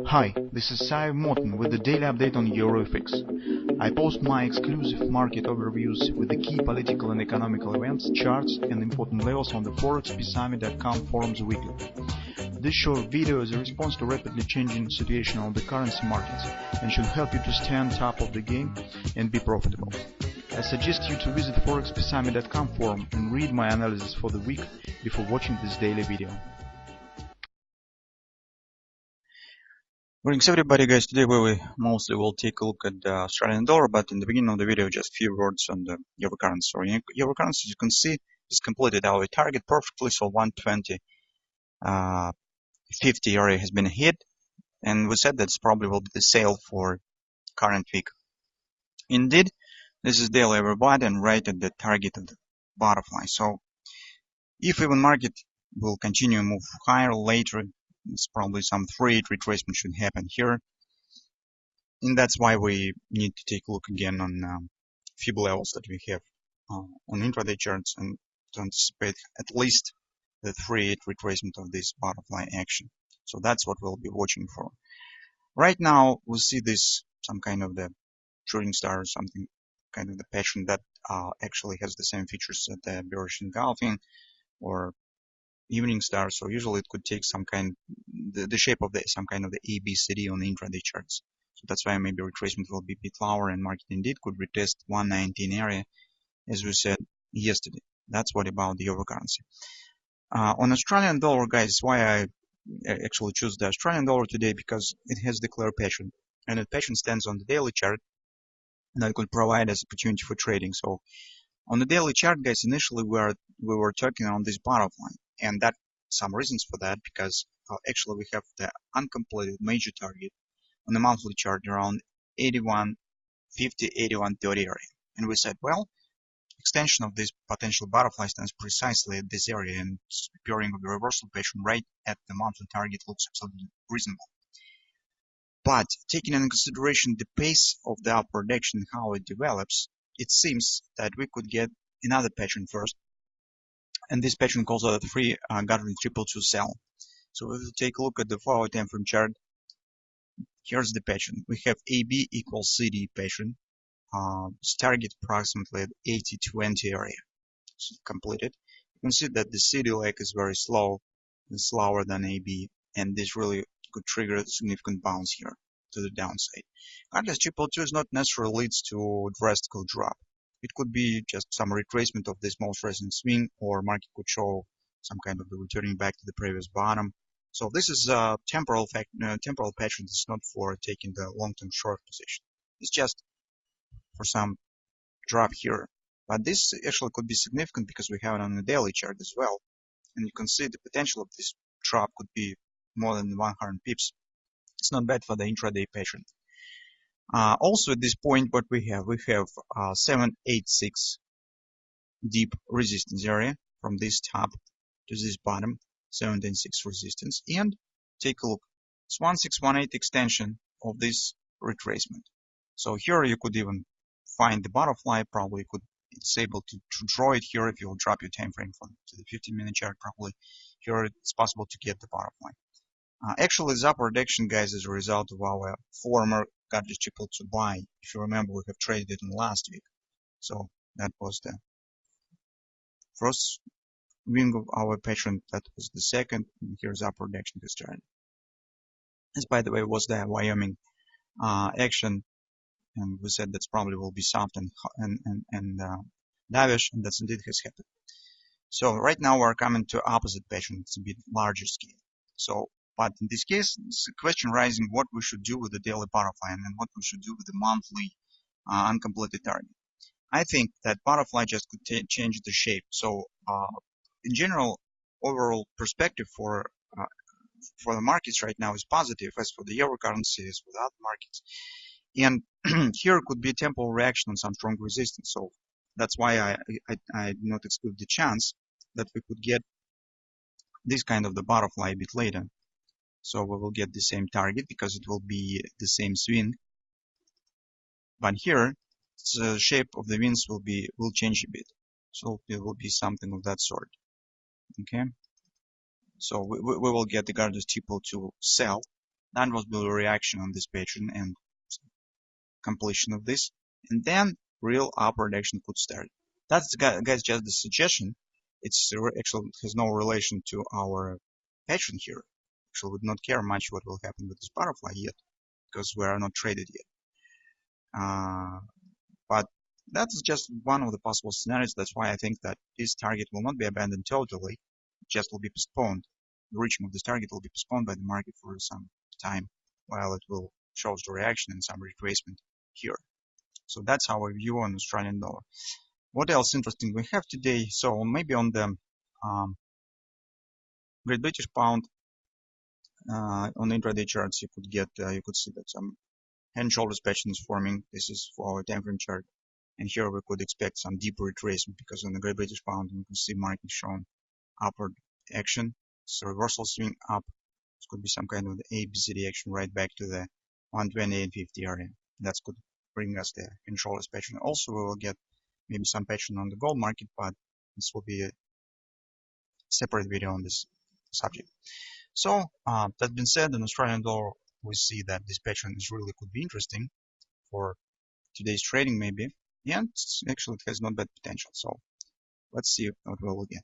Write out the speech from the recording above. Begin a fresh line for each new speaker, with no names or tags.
Hi, this is Sive Morten with the daily update on EuroFX. I post my exclusive market overviews with the key political and economical events, charts and important levels on the ForexPeaceArmy.com forums weekly. This short video is a response to rapidly changing situation on the currency markets and should help you to stay on top of the game and be profitable. I suggest you to visit ForexPeaceArmy.com forum and read my analysis for the week before watching this daily video.
Greetings everybody, guys. Today we mostly will take a look at the Australian dollar, but in the beginning of the video just a few words on the euro currency. So euro currency, as you can see, is completed our target perfectly. So 120.50 area has been hit, and we said that's probably will be the sale for current week. Indeed, this is daily everybody and right at the target of the butterfly. So if even market will continue to move higher later, it's probably some trade retracement should happen here, and that's why we need to take a look again on few levels that we have on intraday charts and to anticipate at least the trade retracement of this butterfly action. So that's what we'll be watching for. Right now we see this some kind of the shooting star or something, kind of the pattern that actually has the same features as the bearish engulfing or evening star. So usually it could take some kind the shape of some kind of the ABCD on the intraday charts. So that's why maybe retracement will be a bit lower, and market indeed could retest 119 area as we said yesterday. That's what about the euro currency. On Australian dollar, guys, why I actually choose the Australian dollar today, because it has the clear pattern, and the pattern stands on the daily chart that could provide us opportunity for trading. So on the daily chart, guys, initially we were talking on this butterfly, and that some reasons for that, because actually we have the uncompleted major target on the monthly chart around 81.50, 81.30 area, and we said, well, extension of this potential butterfly stands precisely at this area, and appearing of the reversal pattern right at the monthly target looks absolutely reasonable. But taking into consideration the pace of the upward action and how it develops, it seems that we could get another pattern first, and this pattern calls out a free guarding 222 sell. So if we take a look at the 4-hour time frame chart, here's the pattern. We have AB equals CD pattern, target approximately at 80.20 area. So completed. You can see that the CD leg is very slow, and slower than AB, and this really could trigger a significant bounce here to the downside. Guarding 222 is not necessarily leads to drastic drop. It could be just some retracement of this most recent swing, or market could show some kind of the returning back to the previous bottom. So this is a temporal pattern. It's not for taking the long-term short position. It's just for some drop here. But this actually could be significant because we have it on the daily chart as well. And you can see the potential of this drop could be more than 100 pips. It's not bad for the intraday pattern. Also at this point, what we have 786 deep resistance area from this top to this bottom, 786 resistance, and take a look. It's 1618 extension of this retracement. So here you could even find the butterfly. Probably it's able to draw it here. If you'll drop your time frame to the 15-minute chart, probably here it's possible to get the butterfly. Actually, this upward action, guys, is a result of our former guarding 222 buy. If you remember, we have traded it in last week. So that was the first wing of our pattern. That was the second. And here's upward action this started. This, by the way, was the Wyoming action, and we said that's probably will be soft and dovish, and that's indeed has happened. So right now we're coming to opposite pattern. It's a bit larger scale. So, but in this case, it's a question rising what we should do with the daily butterfly and then what we should do with the monthly uncompleted target. I think that butterfly just could change the shape. So in general, overall perspective for the markets right now is positive, as for the euro currency, as for the other markets. And here could be a temporal reaction on some strong resistance. So that's why I do not exclude the chance that we could get this kind of the butterfly a bit later. So we will get the same target because it will be the same swing. But here, the shape of the wings will change a bit. So it will be something of that sort. Okay. So we will get the guarding 222 sell That was the reaction on this pattern and completion of this, and then real upward action could start. That's, guys, just the suggestion. It's actually has no relation to our pattern here. Actually, would not care much what will happen with this butterfly yet, because we are not traded yet. But that's just one of the possible scenarios. That's why I think that this target will not be abandoned totally. It just will be postponed. The reaching of this target will be postponed by the market for some time, while it will show the reaction and some retracement here. So that's our view on Australian dollar. What else interesting we have today? So maybe on the Great British Pound, on the intraday charts, you could see that some head and shoulders pattern is forming. This is for our time frame chart, and here we could expect some deeper retracement, because on the Great British Pound you can see market showing upward action. So reversal swing up. This could be some kind of the AUDUSD action right back to the 120 and 50 area. That could bring us the head and shoulders pattern. Also, we will get maybe some pattern on the gold market, but this will be a separate video on this subject. So that being said, in Australian dollar, we see that this pattern is really could be interesting for today's trading maybe, and actually it has not bad potential. So let's see what we will get.